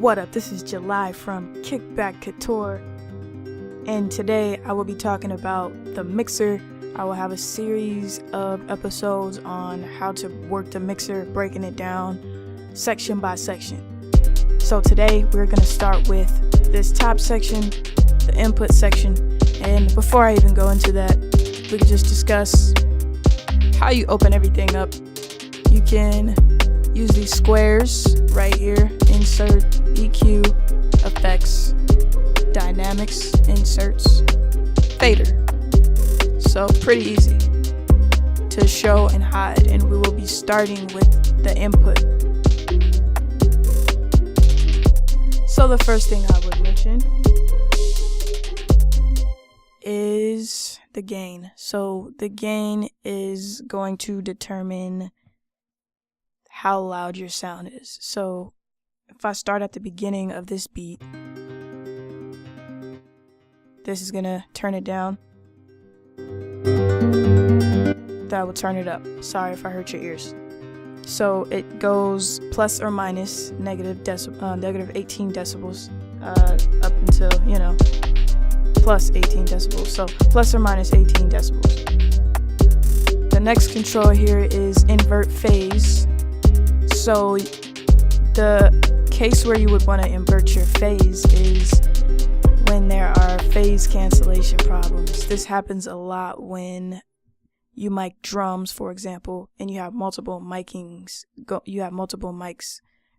What up, this is July from Kickback Couture, and today I will be talking about the mixer. I will have a series of episodes on how to work the mixer, breaking it down section by section. So today we're going to start with this top section, the input section, and before I even go into that, we can just discuss how you open everything up. You can use these squares right here, insert, EQ, effects, dynamics, inserts, fader. So pretty easy to show and hide, and we will be starting with the input. So the first thing I would mention is the gain. So the gain is going to determine how loud your sound is. So if I start at the beginning of this beat, this is gonna turn it down. That will turn it up. Sorry if I hurt your ears. So it goes plus or minus negative 18 decibels up until, plus 18 decibels. So plus or minus 18 decibels. The next control here is invert phase. So the case where you would want to invert your phase is when there are phase cancellation problems. This happens a lot when you mic drums, for example, and you have multiple mics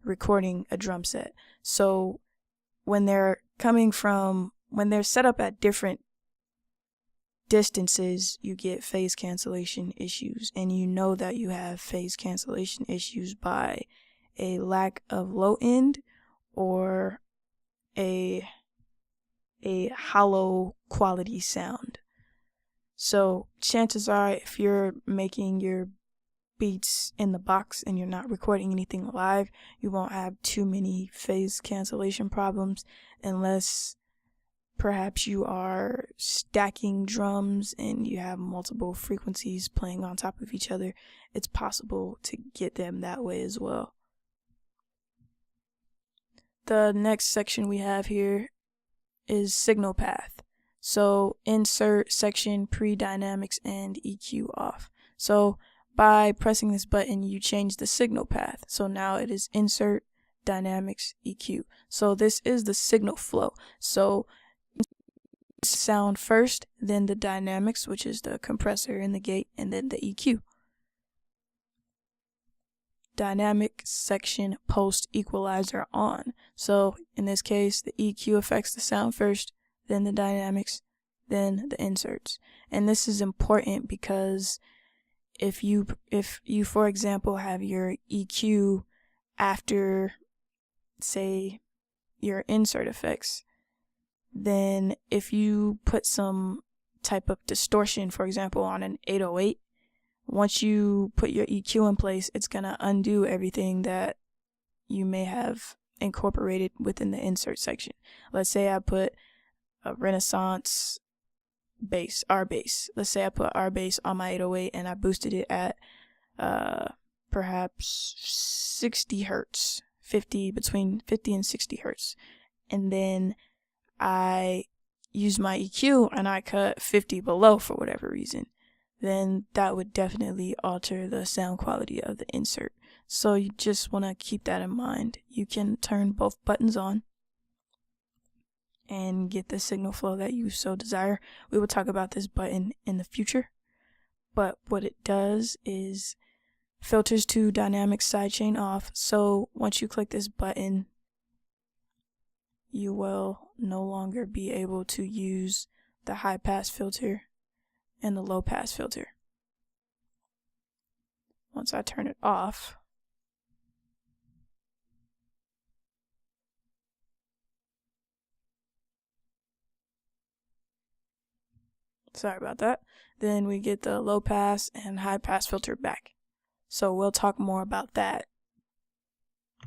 recording a drum set. So when they're set up at different distances, you get phase cancellation issues, and you know that you have phase cancellation issues by a lack of low end or a hollow quality sound. So chances are, if you're making your beats in the box and you're not recording anything live, you won't have too many phase cancellation problems, unless perhaps you are stacking drums and you have multiple frequencies playing on top of each other. It's possible to get them that way as well. The next section we have here is signal path. So insert section, pre-dynamics, and EQ off. So by pressing this button, you change the signal path. So now it is insert, dynamics, EQ. So this is the signal flow. So sound first, then the dynamics, which is the compressor and the gate, and then the EQ. Dynamic section post equalizer on. So in this case, the EQ affects the sound first, then the dynamics, then the inserts. And this is important because if you for example have your EQ after, say, your insert effects, then if you put some type of distortion, for example, on an 808, once you put your EQ in place, it's going to undo everything that you may have incorporated within the insert section. Let's say I put a Renaissance bass, R bass. Let's say I put R bass on my 808 and I boosted it at perhaps 60 hertz, between 50 and 60 hertz. And then I use my EQ and I cut 50 below for whatever reason, then that would definitely alter the sound quality of the insert. So you just want to keep that in mind. You can turn both buttons on and get the signal flow that you so desire. We will talk about this button in the future, but what it does is filters to dynamic sidechain off. So once you click this button, you will no longer be able to use the high pass filter and the low pass filter. Once I turn it off, sorry about that, then we get the low pass and high pass filter back. So we'll talk more about that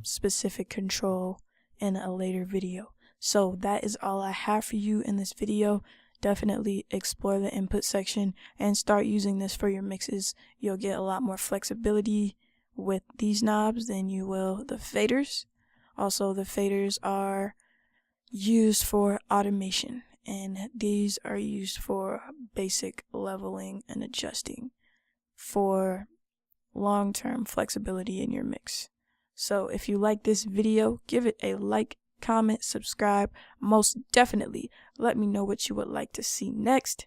specific control in a later video. So that is all I have for you in this video. Definitely explore the input section and start using this for your mixes. You'll get a lot more flexibility with these knobs than you will the faders. Also, the faders are used for automation, and these are used for basic leveling and adjusting for long-term flexibility in your mix. So if you like this video, give it a like, comment, subscribe. Most definitely let me know what you would like to see next.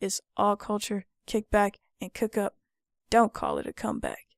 It's all culture, kickback, and cook up. Don't call it a comeback.